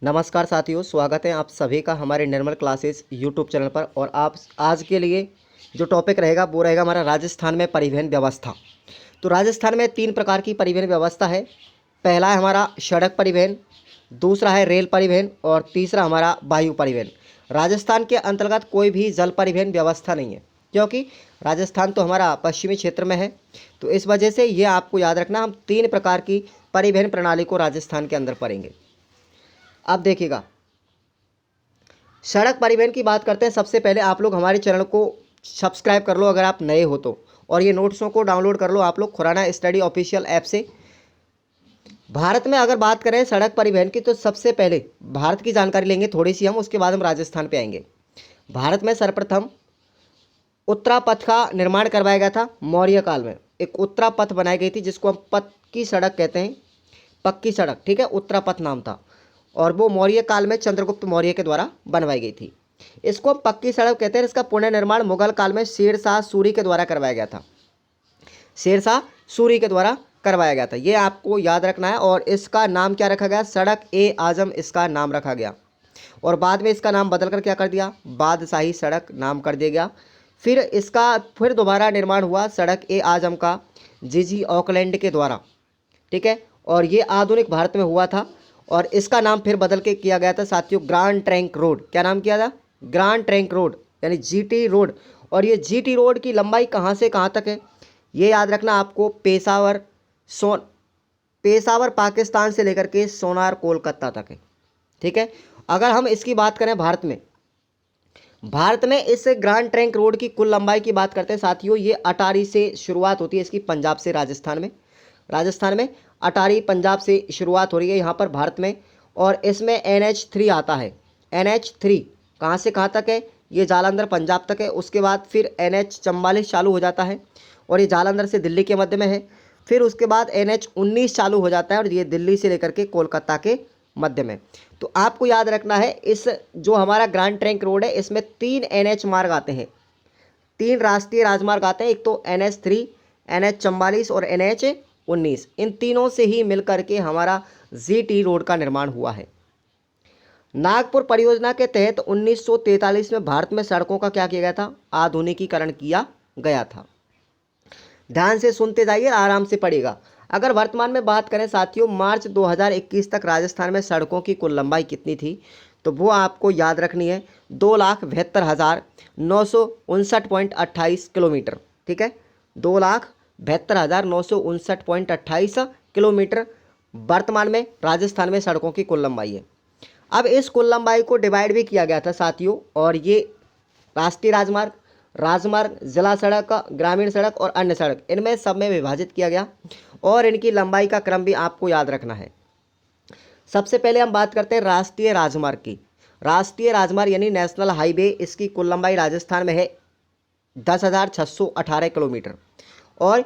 नमस्कार साथियों, स्वागत है आप सभी का हमारे निर्मल क्लासेस यूट्यूब चैनल पर। और आप आज के लिए जो टॉपिक रहेगा वो रहेगा हमारा राजस्थान में परिवहन व्यवस्था। तो राजस्थान में 3 प्रकार की परिवहन व्यवस्था है। पहला है हमारा सड़क परिवहन, दूसरा है रेल परिवहन और तीसरा हमारा वायु परिवहन। राजस्थान के अंतर्गत कोई भी जल परिवहन व्यवस्था नहीं है, क्योंकि राजस्थान तो हमारा पश्चिमी क्षेत्र में है। तो इस वजह से ये आपको याद रखना, हम 3 प्रकार की परिवहन प्रणाली को राजस्थान के अंदर पढ़ेंगे। अब देखिएगा, सड़क परिवहन की बात करते हैं। सबसे पहले आप लोग हमारे चैनल को सब्सक्राइब कर लो अगर आप नए हो तो, और ये नोट्सों को डाउनलोड कर लो आप लोग खुराना स्टडी ऑफिशियल ऐप से। भारत में अगर बात करें सड़क परिवहन की, तो सबसे पहले भारत की जानकारी लेंगे थोड़ी सी हम, उसके बाद हम राजस्थान पे आएंगे। भारत में सर्वप्रथम उत्तरा पथ का निर्माण करवाया गया था मौर्य काल में। एक उत्तरा पथ बनाई गई थी जिसको हम पक्की सड़क कहते हैं, पक्की सड़क, ठीक है, उत्तरा पथ नाम था। और वो मौर्य काल में चंद्रगुप्त मौर्य के द्वारा बनवाई गई थी। इसको हम पक्की सड़क कहते हैं। इसका पुनर्निर्माण मुगल काल में शेरशाह सूरी के द्वारा करवाया गया था। शेरशाह सूरी के द्वारा करवाया गया था, ये आपको याद रखना है। और इसका नाम क्या रखा गया? सड़क ए आजम इसका नाम रखा गया। और बाद में इसका नाम बदलकर क्या कर दिया? बादशाही सड़क नाम कर दिया गया। फिर दोबारा निर्माण हुआ सड़क ए आजम का जीजी ऑकलैंड के द्वारा, ठीक है। और ये आधुनिक भारत में हुआ था। और इसका नाम फिर बदल के किया गया था साथियों, ग्रांड ट्रंक रोड। क्या नाम किया था? ग्रांड ट्रंक रोड, यानी जीटी रोड। और ये जीटी रोड की लंबाई कहाँ से कहाँ तक है ये याद रखना आपको। पेशावर पाकिस्तान से लेकर के सोनार कोलकाता तक है, ठीक है। अगर हम इसकी बात करें भारत में इस ग्रांड ट्रंक रोड की कुल लंबाई की बात करते हैं साथियों, ये अटारी से शुरुआत होती है इसकी, पंजाब से राजस्थान में अटारी पंजाब से शुरुआत हो रही है यहाँ पर भारत में। और इसमें NH3 आता है। NH3 कहाँ से कहाँ तक है? ये जालंधर पंजाब तक है। उसके बाद फिर NH44 चालू हो जाता है और ये जालंधर से दिल्ली के मध्य में है। फिर उसके बाद NH19 चालू हो जाता है और ये दिल्ली से लेकर के कोलकाता के मध्य में। तो आपको याद रखना है, इस जो हमारा ग्रांड ट्रंक रोड है इसमें 3 NH मार्ग आते हैं, 3 राष्ट्रीय राजमार्ग आते हैं। एक तो NH3, NH44 और NH19। इन तीनों से ही मिलकर के हमारा जीटी रोड का निर्माण हुआ है। नागपुर परियोजना के तहत 1943 में भारत में सड़कों का क्या किया गया था? आधुनिकीकरण किया गया था। ध्यान से सुनते जाइए, आराम से पड़ेगा। अगर वर्तमान में बात करें साथियों, मार्च 2021 तक राजस्थान में सड़कों की कुल लंबाई कितनी थी, तो वो आपको याद रखनी है 2,72,959.28 किलोमीटर, ठीक है। 2,72,959.28 किलोमीटर वर्तमान में राजस्थान में सड़कों की कुल लंबाई है। अब इस कुल लंबाई को डिवाइड भी किया गया था साथियों, और ये राष्ट्रीय राजमार्ग, जिला सड़क, ग्रामीण सड़क और अन्य सड़क, इनमें सब में विभाजित किया गया। और इनकी लंबाई का क्रम भी आपको याद रखना है। सबसे पहले हम बात करते हैं राष्ट्रीय राजमार्ग की। राष्ट्रीय राजमार्ग यानी नेशनल हाईवे, इसकी कुल लंबाई राजस्थान में है 10,618 किलोमीटर। और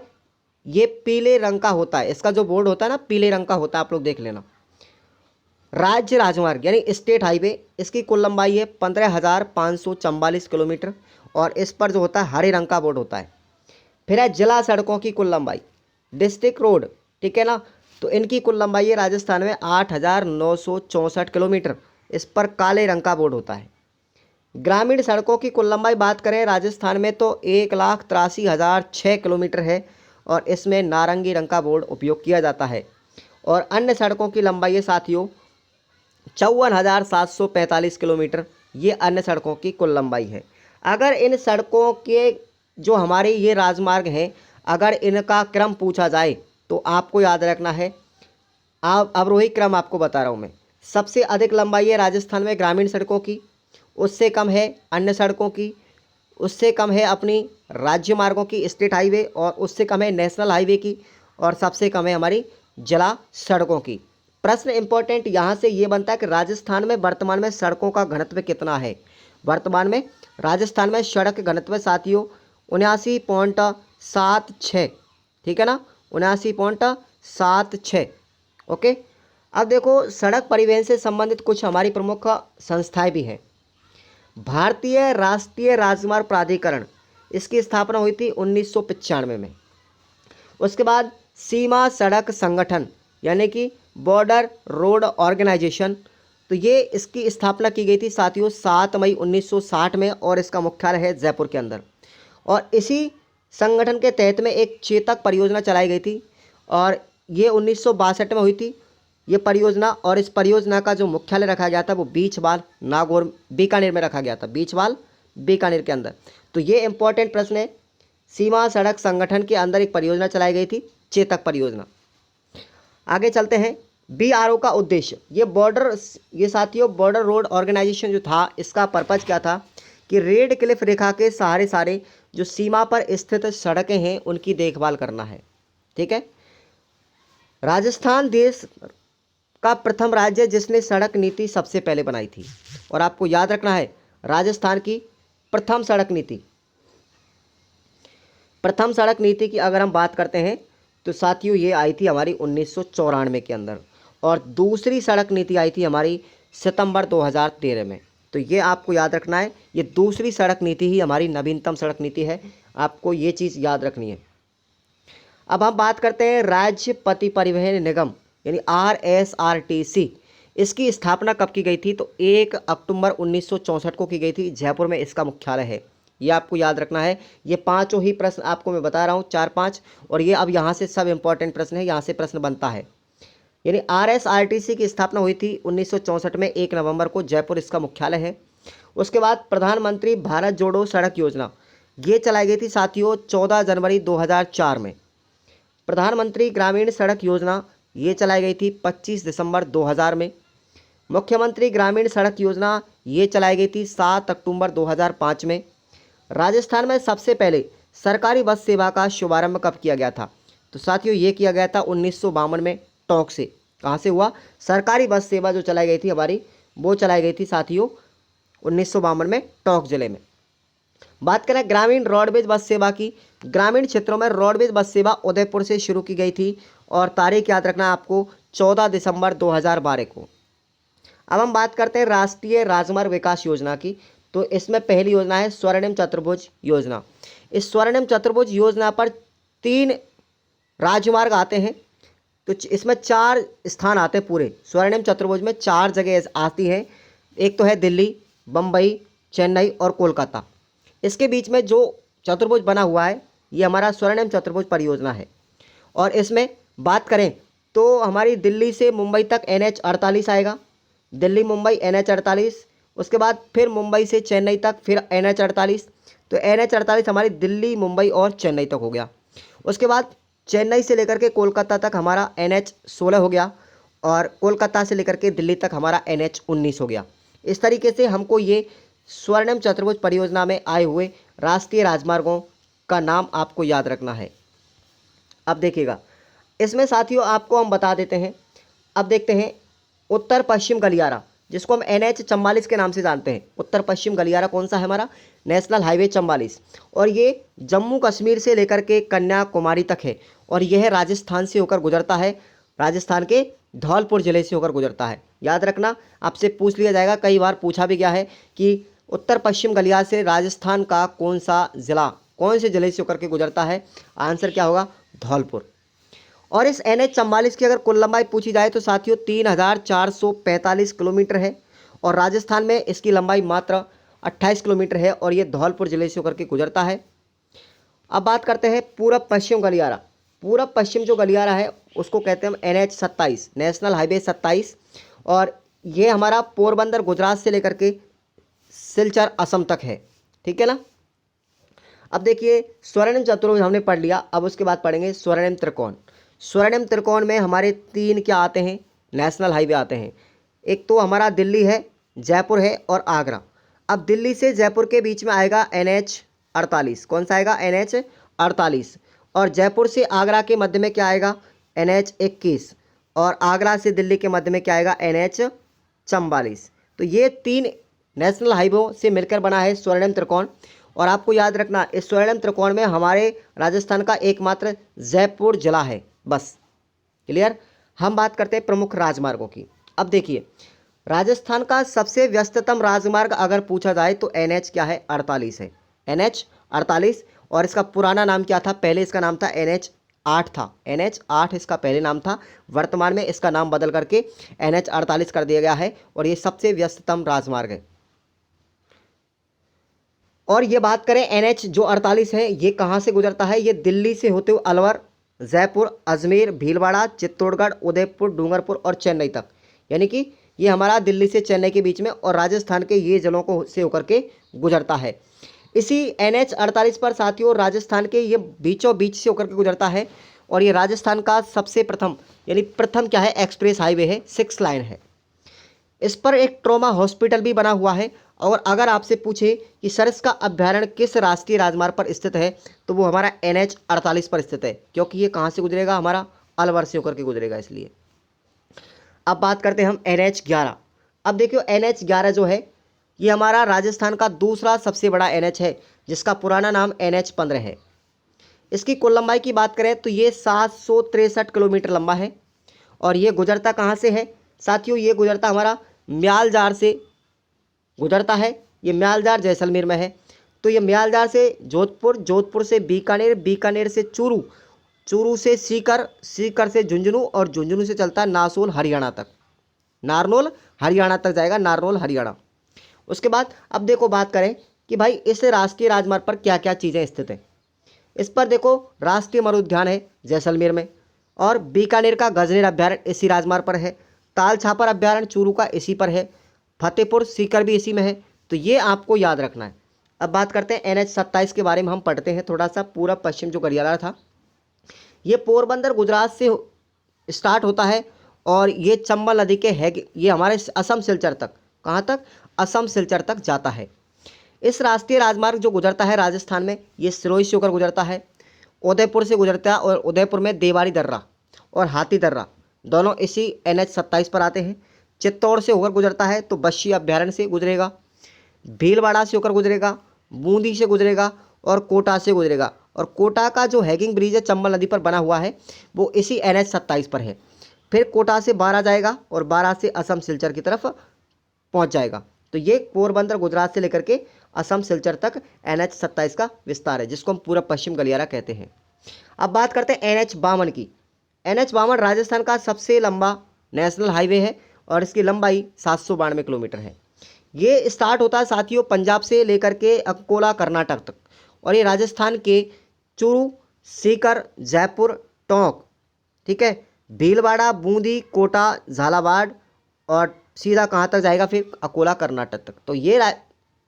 ये पीले रंग का होता है, इसका जो बोर्ड होता है ना पीले रंग का होता है, आप लोग देख लेना। राज्य राजमार्ग यानी स्टेट हाईवे, इसकी कुल लंबाई है 15,544 किलोमीटर और इस पर जो होता है हरे रंग का बोर्ड होता है। फिर है जिला सड़कों की कुल लंबाई, डिस्ट्रिक्ट रोड, ठीक है ना। तो इनकी कुल लंबाई है राजस्थान में 8,964 किलोमीटर, इस पर काले रंग का बोर्ड होता है। ग्रामीण सड़कों की कुल लंबाई बात करें राजस्थान में तो 1,83,006 किलोमीटर है और इसमें नारंगी रंग का बोर्ड उपयोग किया जाता है। और अन्य सड़कों की लंबाई है साथियों 54,745 किलोमीटर, ये अन्य सड़कों की कुल लंबाई है। अगर इन सड़कों के जो हमारे ये राजमार्ग हैं, अगर इनका क्रम पूछा जाए तो आपको याद रखना है, आप अवरोही क्रम आपको बता रहा हूँ मैं। सबसे अधिक लंबाई है राजस्थान में ग्रामीण सड़कों की, उससे कम है अन्य सड़कों की, उससे कम है अपनी राज्य मार्गों की, स्टेट हाईवे, और उससे कम है नेशनल हाईवे की, और सबसे कम है हमारी जिला सड़कों की। प्रश्न इंपॉर्टेंट यहाँ से ये बनता है कि राजस्थान में वर्तमान में सड़कों का घनत्व कितना है। वर्तमान में राजस्थान में सड़क घनत्व साथियों 79.76, ठीक है ना, 79.76। ओके। अब देखो, सड़क परिवहन से संबंधित कुछ हमारी प्रमुख संस्थाएं भी हैं। भारतीय राष्ट्रीय राजमार्ग प्राधिकरण, इसकी स्थापना हुई थी 1995 में। उसके बाद सीमा सड़क संगठन यानी कि बॉर्डर रोड ऑर्गेनाइजेशन, तो तो ये इसकी स्थापना की गई थी साथियों 7 मई 1960 में और इसका मुख्यालय है जयपुर के अंदर। और इसी संगठन के तहत में एक चेतक परियोजना चलाई गई थी और ये 1962 में हुई थी ये परियोजना। और इस परियोजना का जो मुख्यालय रखा गया था वो बीचवाल नागौर बीकानेर में रखा गया था, बीचवाल बीकानेर के अंदर। तो ये इंपॉर्टेंट प्रश्न है। सीमा सड़क संगठन के अंदर एक परियोजना चलाई गई थी, चेतक परियोजना। आगे चलते हैं। BRO का उद्देश्य, ये साथियों बॉर्डर रोड ऑर्गेनाइजेशन जो था इसका पर्पज क्या था कि रेड क्लिफ रेखा के सहारे सारे जो सीमा पर स्थित सड़कें हैं उनकी देखभाल करना है। ठीक है। राजस्थान देश का प्रथम राज्य जिसने सड़क नीति सबसे पहले बनाई थी। और आपको याद रखना है राजस्थान की प्रथम सड़क नीति की अगर हम बात करते हैं तो साथियों ये आई थी हमारी 1994 के अंदर। और दूसरी सड़क नीति आई थी हमारी सितंबर 2013 में। तो ये आपको याद रखना है, ये दूसरी सड़क नीति ही हमारी नवीनतम सड़क नीति है, आपको ये चीज़ याद रखनी है। अब हम बात करते हैं राज्य पथ परिवहन निगम यानी RSRTC। इसकी स्थापना कब की गई थी तो 1 अक्टूबर 1964 को की गई थी, जयपुर में इसका मुख्यालय है। ये आपको याद रखना है। ये पांचों ही प्रश्न आपको मैं बता रहा हूँ, 4-5, और ये अब यहाँ से सब इंपॉर्टेंट प्रश्न है, यहाँ से प्रश्न बनता है। यानी RSRTC की स्थापना हुई थी 1964 में 1 नवंबर को, जयपुर इसका मुख्यालय है। उसके बाद प्रधानमंत्री भारत जोड़ो सड़क योजना ये चलाई गई थी साथियों 14 जनवरी 2004 में। प्रधानमंत्री ग्रामीण सड़क योजना ये चलाई गई थी 25 दिसंबर 2000 में। मुख्यमंत्री ग्रामीण सड़क योजना ये चलाई गई थी 7 अक्टूबर 2005 में। राजस्थान में सबसे पहले सरकारी बस सेवा का शुभारंभ कब किया गया था तो साथियों ये किया गया था 1952 में टोंक से। कहाँ से हुआ? सरकारी बस सेवा जो चलाई गई थी हमारी वो चलाई गई थी साथियों 1952 में टोंक जिले में। बात करें ग्रामीण रोडवेज बस सेवा की, ग्रामीण क्षेत्रों में रोडवेज बस सेवा उदयपुर से शुरू की गई थी और तारीख याद रखना आपको 14 दिसंबर 2012 को। अब हम बात करते हैं राष्ट्रीय राजमार्ग विकास योजना की। तो इसमें पहली योजना है स्वर्णिम चतुर्भुज योजना। इस स्वर्णिम चतुर्भुज योजना पर 3 राजमार्ग आते हैं। तो इसमें 4 स्थान आते हैं पूरे स्वर्णिम चतुर्भुज में, 4 जगह आती हैं। एक तो है दिल्ली, बम्बई, चेन्नई और कोलकाता। इसके बीच में जो चतुर्भुज बना हुआ है ये हमारा स्वर्णिम चतुर्भुज परियोजना है। और इसमें बात करें तो हमारी दिल्ली से मुंबई तक NH 48 आएगा, दिल्ली मुंबई NH 48, उसके बाद फिर मुंबई से चेन्नई तक फिर NH 48। तो NH 48 हमारी दिल्ली, मुंबई और चेन्नई तक हो गया। उसके बाद चेन्नई से लेकर के कोलकाता तक हमारा NH 16 हो गया और कोलकाता से लेकर के दिल्ली तक हमारा NH 19 हो गया। इस तरीके से हमको ये स्वर्णिम चतुर्भुज परियोजना में आए हुए राष्ट्रीय राजमार्गों का नाम आपको याद रखना है। अब देखिएगा इसमें साथियों आपको हम बता देते हैं। अब देखते हैं उत्तर पश्चिम गलियारा जिसको हम NH 44 के नाम से जानते हैं। उत्तर पश्चिम गलियारा कौन सा है? हमारा नेशनल हाईवे 44। और ये जम्मू कश्मीर से लेकर के कन्याकुमारी तक है और यह राजस्थान से होकर गुजरता है, राजस्थान के धौलपुर ज़िले से होकर गुजरता है। याद रखना, आपसे पूछ लिया जाएगा, कई बार पूछा भी गया है कि उत्तर पश्चिम गलियारा से राजस्थान का कौन सा ज़िला कौन से ज़िले से होकर के गुजरता है? आंसर क्या होगा? धौलपुर। और इस NH 44 की अगर कुल लंबाई पूछी जाए तो साथियों 3445 किलोमीटर है और राजस्थान में इसकी लंबाई मात्र 28 किलोमीटर है और ये धौलपुर ज़िले से होकर के गुजरता है। अब बात करते हैं पूरब पश्चिम गलियारा। पूरब पश्चिम जो गलियारा है उसको कहते हैं हम NH 27, नेशनल हाईवे 27, और ये हमारा पोरबंदर गुजरात से लेकर के सिलचर असम तक है। ठीक है ना। अब देखिए स्वर्णिम चतुर्भुज हमने पढ़ लिया, अब उसके बाद पढ़ेंगे स्वर्णिम त्रिकोण। स्वर्णिम त्रिकोण में हमारे 3 क्या आते हैं? नेशनल हाईवे आते हैं। एक तो हमारा दिल्ली है, जयपुर है और आगरा। अब दिल्ली से जयपुर के बीच में आएगा NH 48। कौन सा आएगा? NH 48। और जयपुर से आगरा के मध्य में क्या आएगा? NH 21। और आगरा से दिल्ली के मध्य में क्या आएगा? NH 44। तो ये 3 नेशनल हाईवे से मिलकर बना है स्वर्णिम त्रिकोण। और आपको याद रखना इस स्वर्णिम त्रिकोण में हमारे राजस्थान का एकमात्र जयपुर जिला है, बस। क्लियर। हम बात करते हैं प्रमुख राजमार्गों की। अब देखिए राजस्थान का सबसे व्यस्ततम राजमार्ग अगर पूछा जाए तो NH क्या है? 48 है, NH 48। और इसका पुराना नाम क्या था? पहले इसका नाम था NH 8 था। NH8 इसका पहले नाम था, वर्तमान में इसका नाम बदल करके NH48 कर दिया गया है और ये सबसे व्यस्ततम राजमार्ग है। और ये बात करें NH जो 48 है, ये कहाँ से गुजरता है? ये दिल्ली से होते हुए अलवर, जयपुर, अजमेर, भीलवाड़ा, चित्तौड़गढ़, उदयपुर, डूंगरपुर और चेन्नई तक, यानी कि ये हमारा दिल्ली से चेन्नई के बीच में और राजस्थान के ये जिलों को से होकर के गुजरता है। इसी NH48 पर साथियों राजस्थान के ये बीचों बीच से होकर के गुजरता है और ये राजस्थान का सबसे प्रथम, यानी प्रथम क्या है, एक्सप्रेस हाईवे है, 6 लाइन है। इस पर एक ट्रॉमा हॉस्पिटल भी बना हुआ है। और अगर आपसे पूछे कि सर इसका अभ्यारण्य किस राष्ट्रीय राजमार्ग पर स्थित है, तो वो हमारा NH48 पर स्थित है, क्योंकि ये कहाँ से गुजरेगा, हमारा अलवर से होकर के गुजरेगा, इसलिए। अब बात करते हैं हम NH11। अब देखियो NH11 जो है ये हमारा राजस्थान का दूसरा सबसे बड़ा NH है, जिसका पुराना नाम NH15 है। इसकी कुल लंबाई की बात करें तो ये 763 किलोमीटर लंबा है और ये गुजरता कहाँ से है साथियों? ये गुजरता हमारा म्यालजार से गुजरता है। ये म्यालजार जैसलमेर में है। तो ये म्यालजार से जोधपुर, जोधपुर से बीकानेर, बीकानेर से चूरू, चूरू से सीकर, सीकर से झुंझुनू और झुंझुनू से चलता है नासोल हरियाणा तक, नारनौल हरियाणा तक जाएगा, नारनौल हरियाणा। उसके बाद अब देखो बात करें कि भाई इस राष्ट्रीय राजमार्ग पर क्या क्या चीज़ें स्थित हैं। इस पर देखो राष्ट्रीय मरु उद्यान है जैसलमेर में, और बीकानेर का गजनेर अभ्यारण्य इसी राजमार्ग पर है, ताल छापर अभ्यारण्य चूरू का इसी पर है, फतेहपुर सीकर भी इसी में है। तो ये आपको याद रखना है। अब बात करते हैं NH27 के बारे में, हम पढ़ते हैं थोड़ा सा। पूर्व पश्चिम जो गलियारा था, ये पोरबंदर गुजरात से स्टार्ट होता है और ये चंबल नदी के है, ये हमारे असम सिलचर तक, कहाँ तक, असम सिलचर तक जाता है। इस राष्ट्रीय राजमार्ग जो गुजरता है राजस्थान में, ये सिरोही से होकर गुजरता है, उदयपुर से गुजरता है और उदयपुर में देवारी दर्रा और हाथी दर्रा दोनों इसी NH27 पर आते हैं। चित्तौड़ से होकर गुजरता है तो बस्सी अभ्यारण्य से गुजरेगा, भीलवाड़ा से होकर गुजरेगा, बूंदी से गुजरेगा और कोटा से गुजरेगा। और कोटा का जो हैगिंग ब्रिज है चंबल नदी पर बना हुआ है, वो इसी NH27 पर है। फिर कोटा से बारा जाएगा और बारा से असम सिलचर की तरफ पहुंच जाएगा। तो ये पोरबंदर गुजरात से लेकर के असम सिलचर तक NH27 का विस्तार है, जिसको हम पूर्व पश्चिम गलियारा कहते हैं। अब बात करते हैं NH52 की। NH52 राजस्थान का सबसे लंबा नेशनल हाईवे है और इसकी लंबाई 792 किलोमीटर है। ये स्टार्ट होता है साथियों पंजाब से लेकर के अकोला कर्नाटक तक, और ये राजस्थान के चूरू, सीकर, जयपुर, टोंक, ठीक है, भीलवाड़ा, बूंदी, कोटा, झालावाड़ और सीधा कहाँ तक जाएगा, फिर अकोला कर्नाटक तक। तो ये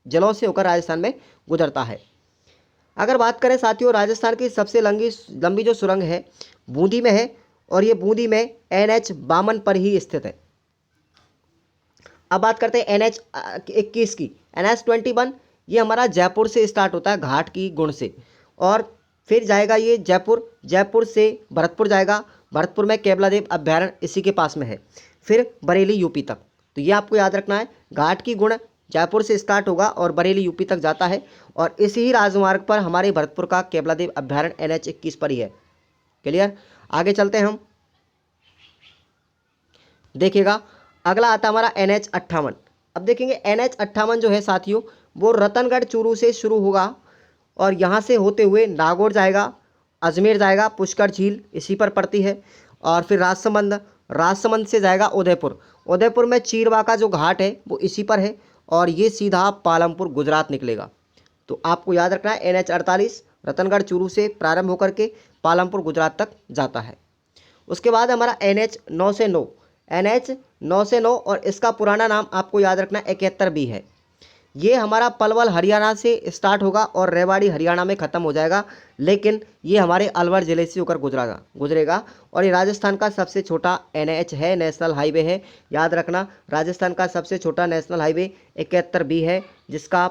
जिलों से होकर राजस्थान में गुजरता है। अगर बात करें साथियों राजस्थान की सबसे लंबी जो सुरंग है बूंदी में है, और ये बूंदी में NH52 पर ही स्थित है। अब बात करते हैं NH21 की। NH21 ये हमारा जयपुर से स्टार्ट होता है घाट की गुण से, और फिर जाएगा ये जयपुर, जयपुर से भरतपुर जाएगा, भरतपुर में केवलादेव अभ्यारण्य इसी के पास में है, फिर बरेली यूपी तक। तो ये आपको याद रखना है, घाट की गुण जयपुर से स्टार्ट होगा और बरेली यूपी तक जाता है, और इसी ही राजमार्ग पर हमारे भरतपुर का केवलादेव अभ्यारण्य NH21 पर ही है। क्लियर? आगे चलते हैं हम, देखिएगा अगला आता हमारा NH58। अब देखेंगे NH58 जो है साथियों वो रतनगढ़ चूरू से शुरू होगा और यहाँ से होते हुए नागौर जाएगा, अजमेर जाएगा, पुष्कर झील इसी पर पड़ती है, और फिर राजसमंद, राजसमंद से जाएगा उदयपुर, उदयपुर में चीरवा का जो घाट है वो इसी पर है, और ये सीधा पालमपुर गुजरात निकलेगा। तो आपको याद रखना है NH48 रतनगढ़ चूरू से प्रारंभ होकर के पालमपुर गुजरात तक जाता है। उसके बाद हमारा NH909, NH909 और इसका पुराना नाम आपको याद रखना 71B है। ये हमारा पलवल हरियाणा से स्टार्ट होगा और रेवाड़ी हरियाणा में ख़त्म हो जाएगा, लेकिन ये हमारे अलवर ज़िले से होकर गुजरेगा और ये राजस्थान का सबसे छोटा NH है, नेशनल हाईवे है। याद रखना राजस्थान का सबसे छोटा नेशनल हाईवे 71B है, जिसका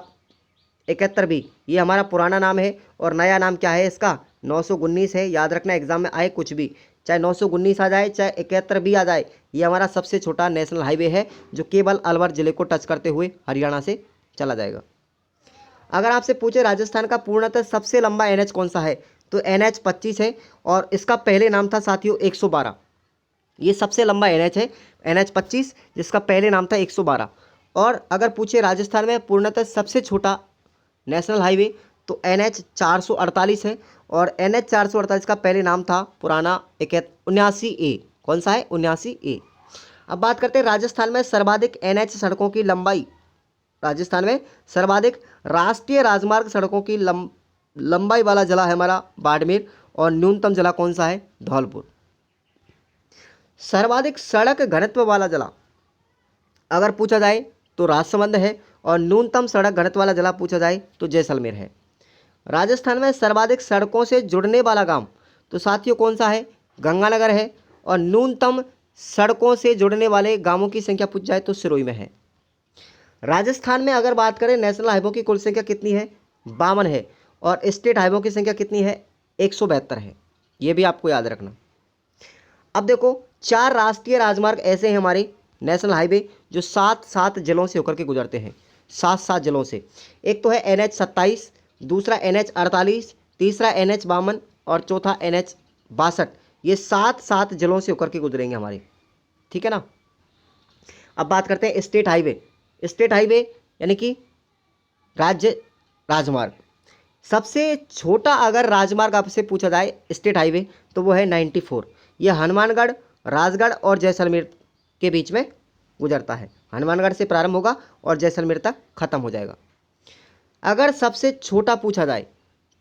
71B ये हमारा पुराना नाम है और नया नाम क्या है इसका 919 है। याद रखना एग्जाम में आए कुछ भी, चाहे 919 आ जाए चाहे 71B आ जाए, ये हमारा सबसे छोटा नेशनल हाईवे है जो केवल अलवर ज़िले को टच करते हुए हरियाणा से चला जाएगा। अगर आपसे पूछे राजस्थान का पूर्णतः सबसे लंबा NH कौन सा है, तो NH25 है और इसका पहले नाम था साथियों 112। ये सबसे लंबा NH है NH25, जिसका पहले नाम था 112। और अगर पूछे राजस्थान में पूर्णतः सबसे छोटा नेशनल हाईवे, तो NH 448 है, और NH 448 का पहले नाम था पुराना 79A। कौन सा है? 79A। अब बात करते हैं राजस्थान में सर्वाधिक NH सड़कों की लंबाई। राजस्थान में सर्वाधिक राष्ट्रीय राजमार्ग सड़कों की लंबाई वाला जिला है हमारा बाड़मेर, और न्यूनतम जिला कौन सा है? धौलपुर। सर्वाधिक सड़क घनत्व वाला जिला अगर पूछा जाए तो राजसमंद है, और न्यूनतम सड़क घनत्व वाला जिला पूछा जाए तो जैसलमेर है। राजस्थान में सर्वाधिक सड़कों से जुड़ने वाला गांव तो साथियों कौन सा है? गंगानगर है, और न्यूनतम सड़कों से जुड़ने वाले गांवों की संख्या पूछ जाए तो सिरोही में है। राजस्थान में अगर बात करें नेशनल हाईवे की कुल संख्या कितनी है? 52 है, और स्टेट हाईवे की संख्या कितनी है? 172 है। ये भी आपको याद रखना। अब देखो 4 राष्ट्रीय राजमार्ग ऐसे हैं हमारे नेशनल हाईवे जो 7 जिलों से होकर के गुजरते हैं, 7 जिलों से। एक तो है NH 27, दूसरा NH 48, तीसरा NH 52 और चौथा NH 62। ये 7 जिलों से होकर के गुजरेंगे हमारे, ठीक है ना। अब बात करते हैं स्टेट हाईवे। स्टेट हाईवे यानी कि राज्य राजमार्ग। सबसे छोटा अगर राजमार्ग आपसे पूछा जाए स्टेट हाईवे तो वो है 94। ये हनुमानगढ़, राजगढ़ और जैसलमेर के बीच में गुजरता है। हनुमानगढ़ से प्रारंभ होगा और जैसलमेर तक खत्म हो जाएगा। अगर सबसे छोटा पूछा जाए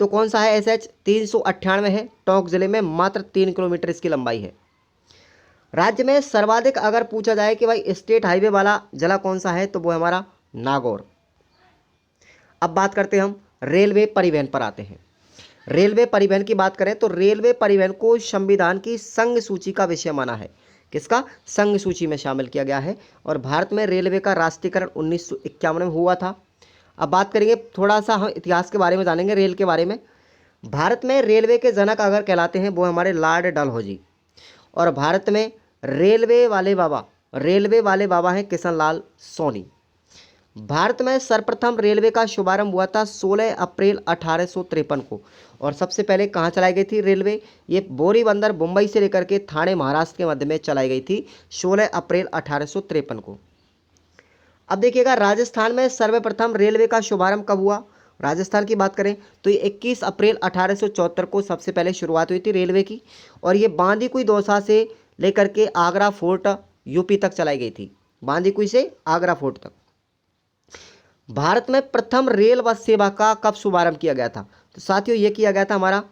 तो कौन सा है? SH 398 है, टोंक जिले में मात्र 3 किलोमीटर इसकी लंबाई है। राज्य में सर्वाधिक अगर पूछा जाए कि भाई स्टेट हाईवे वाला जिला कौन सा है तो वो है हमारा नागौर। अब बात करते हैं हम रेलवे परिवहन पर आते हैं। रेलवे परिवहन की बात करें तो रेलवे परिवहन को संविधान की संघ सूची का विषय माना है। किसका? संघ सूची में शामिल किया गया है, और भारत में रेलवे का राष्ट्रीयकरण 1951 में हुआ था। अब बात करेंगे थोड़ा सा हम इतिहास के बारे में जानेंगे, रेल के बारे में। भारत में रेलवे के जनक अगर कहलाते हैं वो हमारे लॉर्ड डलहौजी, और भारत में रेलवे वाले बाबा हैं किशन लाल सोनी। भारत में सर्वप्रथम रेलवे का शुभारंभ हुआ था 16 अप्रैल 1853 को, और सबसे पहले कहाँ चलाई गई थी रेलवे? ये बोरी बंदर मुंबई से लेकर के थाने महाराष्ट्र के मध्य में चलाई गई थी 16 अप्रैल 1853 को। अब देखिएगा राजस्थान में सर्वप्रथम रेलवे का शुभारंभ कब हुआ? राजस्थान की बात करें तो ये 21 अप्रैल 1874 को सबसे पहले शुरुआत हुई थी रेलवे की, और ये बांदीकुई दौसा से लेकर के आगरा फोर्ट यूपी तक चलाई गई थी। बांदीकुई से आगरा फोर्ट तक। भारत में प्रथम रेल बस सेवा का कब शुभारंभ किया गया था? तो साथियों ये किया गया था हमारा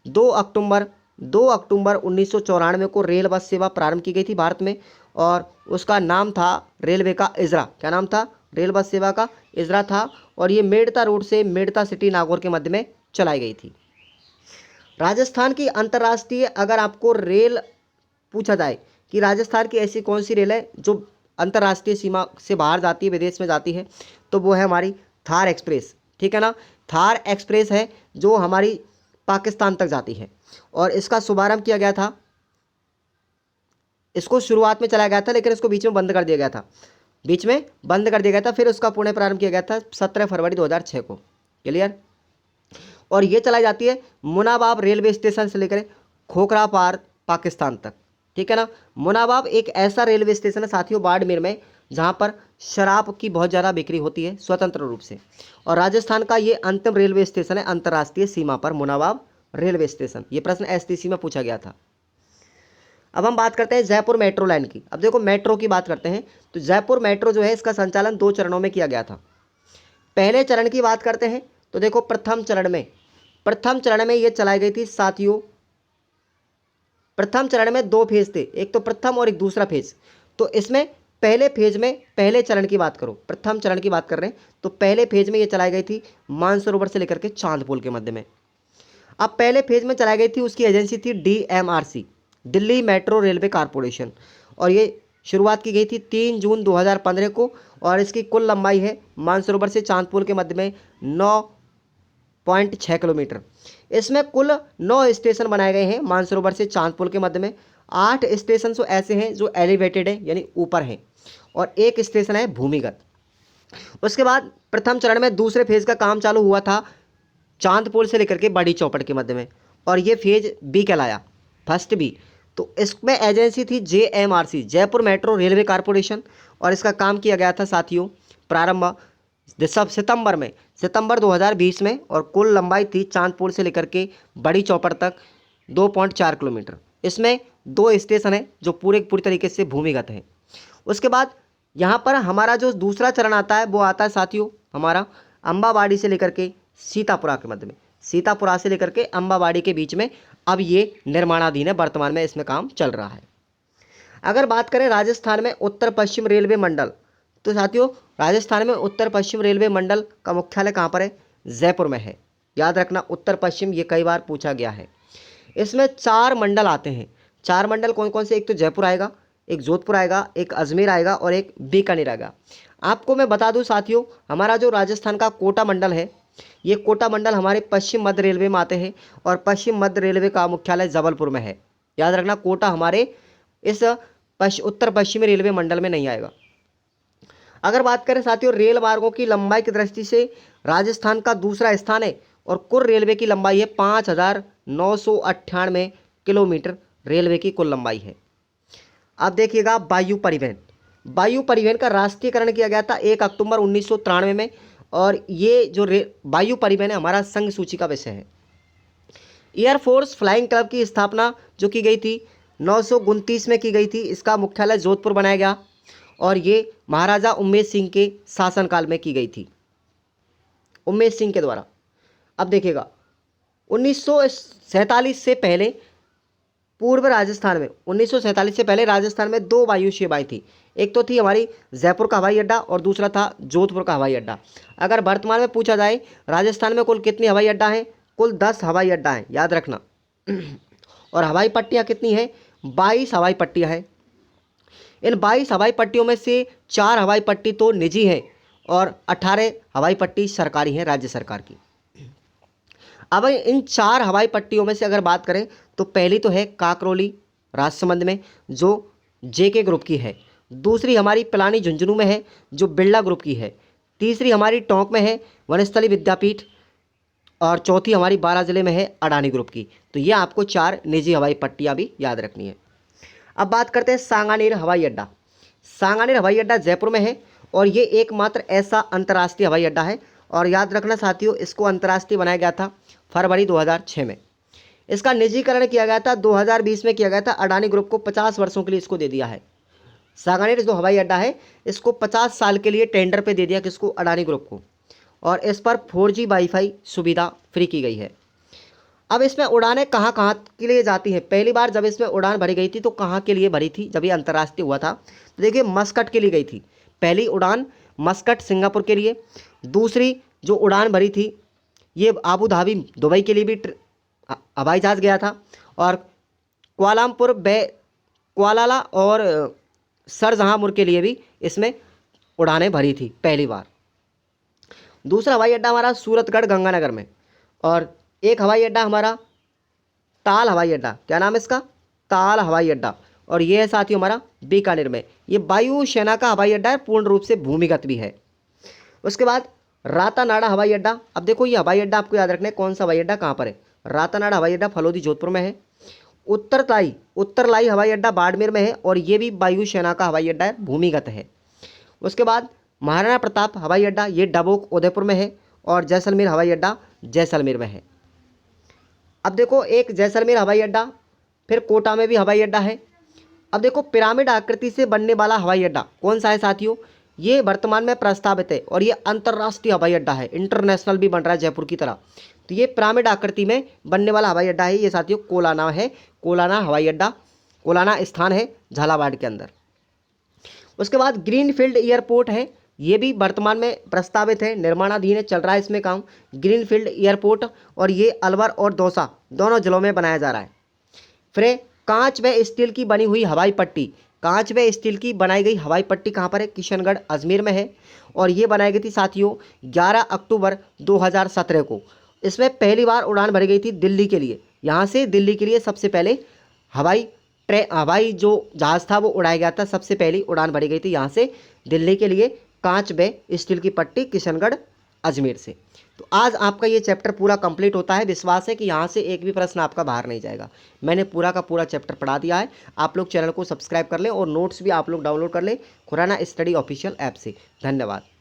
2 अक्टूबर 1994 को रेल बस सेवा प्रारंभ की गई थी भारत में, और उसका नाम था रेलवे का इजरा। क्या नाम था? रेल बस सेवा का इजरा था, और ये मेड़ता रोड से मेड़ता सिटी नागौर के मध्य में चलाई गई थी। राजस्थान की अंतर्राष्ट्रीय अगर आपको रेल पूछा जाए कि राजस्थान की ऐसी कौन सी रेल है जो अंतर्राष्ट्रीय सीमा से बाहर जाती है, विदेश में जाती है, तो वो है हमारी थार एक्सप्रेस, ठीक है ना। थार एक्सप्रेस है जो हमारी पाकिस्तान तक जाती है, और इसका शुभारंभ किया गया था। इसको शुरुआत में चलाया गया था लेकिन इसको बीच में बंद कर दिया गया था, फिर उसका पुनः प्रारंभ किया गया था 17 फरवरी 2006 को। क्लियर? और ये चलाई जाती है मुनाबाब रेलवे स्टेशन से लेकर खोखरा पार पाकिस्तान तक, ठीक है ना। मुनाबाब एक ऐसा रेलवे स्टेशन है साथियों बाड़मेर में जहाँ पर शराब की बहुत ज़्यादा बिक्री होती है स्वतंत्र रूप से, और राजस्थान का ये अंतिम रेलवे स्टेशन है अंतर्राष्ट्रीय सीमा पर, मुनाबाब रेलवे स्टेशन। ये प्रश्न STC में पूछा गया था। अब हम बात करते हैं जयपुर मेट्रो लाइन की। अब देखो मेट्रो की बात करते हैं तो जयपुर मेट्रो जो है इसका संचालन 2 चरणों में किया गया था। पहले चरण की बात करते हैं तो देखो प्रथम चरण में ये चलाई गई थी साथियों। प्रथम चरण में 2 फेज थे, एक तो प्रथम और एक दूसरा फेज। तो इसमें पहले फेज में पहले चरण की बात करो, प्रथम चरण की बात कर रहे हैं तो पहले फेज में ये चलाई गई थी मानसरोवर से लेकर के चांदपोल के मध्य में। अब पहले फेज में चलाई गई थी, उसकी एजेंसी थी DMRC, Delhi metro railway corporation, और ये शुरुआत की गई थी 3 जून 2015 को, और इसकी कुल लंबाई है मानसरोवर से चांदपोल के मध्य में 9.6 किलोमीटर। इसमें कुल 9 स्टेशन बनाए गए हैं मानसरोवर से चांदपोल के मध्य में। 8 स्टेशन तो ऐसे हैं जो एलिवेटेड है यानी ऊपर हैं, और 1 स्टेशन है भूमिगत। उसके बाद प्रथम चरण में दूसरे फेज का काम चालू हुआ था चांदपोल से लेकर के बड़ी चौपड़ के मध्य में, और ये फेज B कहलाया, फर्स्ट B। तो इसमें एजेंसी थी JMRC, Jaipur metro railway corporation, और इसका काम किया गया था साथियों प्रारंभ सितंबर 2020 में, और कुल लंबाई थी चांदपुर से लेकर के बड़ी चौपड़ तक 2.4 किलोमीटर। इसमें 2 स्टेशन है जो पूरी तरीके से भूमिगत है। उसके बाद यहाँ पर हमारा जो दूसरा चरण आता है वो आता है साथियों हमारा अम्बावाड़ी से लेकर के सीतापुरा के मध्य में, सीतापुरा से लेकर के अम्बावाड़ी के बीच में। अब ये निर्माणाधीन है, वर्तमान में इसमें काम चल रहा है। अगर बात करें राजस्थान में उत्तर पश्चिम रेलवे मंडल, तो साथियों राजस्थान में उत्तर पश्चिम रेलवे मंडल का मुख्यालय कहाँ पर है? जयपुर में है। याद रखना उत्तर पश्चिम ये कई बार पूछा गया है। इसमें 4 मंडल आते हैं। 4 मंडल कौन कौन से? एक तो जयपुर आएगा, एक जोधपुर आएगा, एक अजमेर आएगा और एक बीकानेर आएगा। आपको मैं बता दूं साथियों, हमारा जो राजस्थान का कोटा मंडल है, ये कोटा मंडल हमारे पश्चिम मध्य रेलवे में आते हैं और पश्चिम मध्य रेलवे का मुख्यालय जबलपुर में है। याद रखना कोटा हमारे इस उत्तर पश्चिमी रेलवे मंडल में नहीं आएगा। अगर बात करें साथियों रेल मार्गों की लंबाई की दृष्टि से राजस्थान का दूसरा स्थान है और कुल रेलवे की लंबाई है 5,998 किलोमीटर रेलवे की कुल लंबाई है। अब देखिएगा वायु परिवहन। वायु परिवहन का राष्ट्रीयकरण किया गया था 1 अक्टूबर 1993 में, और ये जो वायु परिवहन है हमारा संघ सूची का विषय है। एयरफोर्स फ्लाइंग क्लब की स्थापना जो की गई थी 929 में की गई थी। इसका मुख्यालय जोधपुर बनाया गया और ये महाराजा उम्मेद सिंह के शासनकाल में की गई थी, उम्मेद सिंह के द्वारा। अब देखिएगा 1947 से पहले पूर्व राजस्थान में 1947 से पहले राजस्थान में 2 वायु सेवाएं थी। एक तो थी हमारी जयपुर का हवाई अड्डा और दूसरा था जोधपुर का हवाई अड्डा। अगर वर्तमान में पूछा जाए राजस्थान में कुल कितने हवाई अड्डा हैं? कुल 10 हवाई अड्डा हैं, याद रखना। और हवाई पट्टियाँ कितनी हैं? 22 हवाई पट्टियाँ हैं। इन 22 हवाई पट्टियों में से 4 हवाई पट्टी तो निजी हैं और 18 हवाई पट्टी सरकारी हैं, राज्य सरकार की। अब इन 4 हवाई पट्टियों में से अगर बात करें तो पहली तो है काकरोली राजसमंद में जो जेके ग्रुप की है। दूसरी हमारी पिलानी झुंझुनू में है जो बिरला ग्रुप की है। तीसरी हमारी टोंक में है वनस्थली विद्यापीठ, और चौथी हमारी बारां जिले में है अडानी ग्रुप की। तो ये आपको 4 निजी हवाई पट्टियाँ भी याद रखनी है। अब बात करते हैं सांगानेर हवाई अड्डा। सांगानेर हवाई अड्डा जयपुर में है और ये एकमात्र ऐसा अंतर्राष्ट्रीय हवाई अड्डा है। और याद रखना साथियों इसको अंतर्राष्ट्रीय बनाया गया था फरवरी 2006 में। इसका निजीकरण किया गया था 2020 में किया गया था। अडानी ग्रुप को 50 वर्षों के लिए इसको दे दिया है। सांगानेर जो हवाई अड्डा है इसको 50 साल के लिए टेंडर पे दे दिया किसको? अडानी ग्रुप को। और इस पर 4G वाईफाई सुविधा फ्री की गई है। अब इसमें उड़ानें कहाँ कहाँ के लिए जाती हैं? पहली बार जब इसमें उड़ान भरी गई थी तो कहाँ के लिए भरी थी जब ये अंतर्राष्ट्रीय हुआ था? तो देखिए मस्कट के लिए गई थी पहली उड़ान, मस्कट सिंगापुर के लिए। दूसरी जो उड़ान भरी थी ये आबू धाबी दुबई के लिए भी हवाई जहाज़ गया था। और कुआलालंपुर कुआलाला और शारजहाँपुर के लिए भी इसमें उड़ानें भरी थी पहली बार। दूसरा हवाई अड्डा हमारा सूरतगढ़ गंगानगर में, और एक हवाई अड्डा हमारा ताल हवाई अड्डा। क्या नाम है इसका? ताल हवाई अड्डा। और ये है साथियों हमारा बीकानेर में। ये वायुसेना का हवाई अड्डा है, पूर्ण रूप से भूमिगत भी है। उसके बाद रातानाडा हवाई अड्डा। अब देखो ये हवाई अड्डा आपको याद रखना है कौन सा हवाई अड्डा कहाँ पर है। रातानाडा हवाई अड्डा फलोदी जोधपुर में है। उत्तरलाई हवाई अड्डा बाड़मेर में है और ये भी वायुसेना का हवाई अड्डा है, भूमिगत है। उसके बाद महाराणा प्रताप हवाई अड्डा ये डबोक उदयपुर में है और जैसलमेर हवाई अड्डा जैसलमेर में है। अब देखो एक जैसलमेर हवाई अड्डा, फिर कोटा में भी हवाई अड्डा है। अब देखो पिरामिड आकृति से बनने वाला हवाई अड्डा कौन सा है साथियों? ये वर्तमान में प्रस्तावित है और ये अंतर्राष्ट्रीय हवाई अड्डा है, इंटरनेशनल भी बन रहा है जयपुर की तरह। तो ये पिरामिड आकृति में बनने वाला हवाई अड्डा है ये साथियों कोलाना है। कोलाना हवाई अड्डा, कोलाना स्थान है झालावाड़ के अंदर। उसके बाद ग्रीनफील्ड एयरपोर्ट है, ये भी वर्तमान में प्रस्तावित है, निर्माणाधीन है, चल रहा है इसमें काम। ग्रीनफील्ड एयरपोर्ट, और ये अलवर और दौसा दोनों जिलों में बनाया जा रहा है। फिर कांच व स्टील की बनी हुई हवाई पट्टी, कांच व स्टील की बनाई गई हवाई पट्टी कहाँ पर है? किशनगढ़ अजमेर में है। और ये बनाई गई थी साथियों 11 अक्टूबर 2017 को। इसमें पहली बार उड़ान भरी गई थी दिल्ली के लिए। यहाँ से दिल्ली के लिए सबसे पहले हवाई जो जहाज़ था वो उड़ाया गया था। सबसे पहली उड़ान भरी गई थी यहाँ से दिल्ली के लिए, कांच व स्टील की पट्टी किशनगढ़ अजमेर से। तो आज आपका ये चैप्टर पूरा कंप्लीट होता है। विश्वास है कि यहाँ से एक भी प्रश्न आपका बाहर नहीं जाएगा। मैंने पूरा का पूरा चैप्टर पढ़ा दिया है। आप लोग चैनल को सब्सक्राइब कर लें और नोट्स भी आप लोग डाउनलोड कर लें खुराना स्टडी ऑफिशियल ऐप से। धन्यवाद।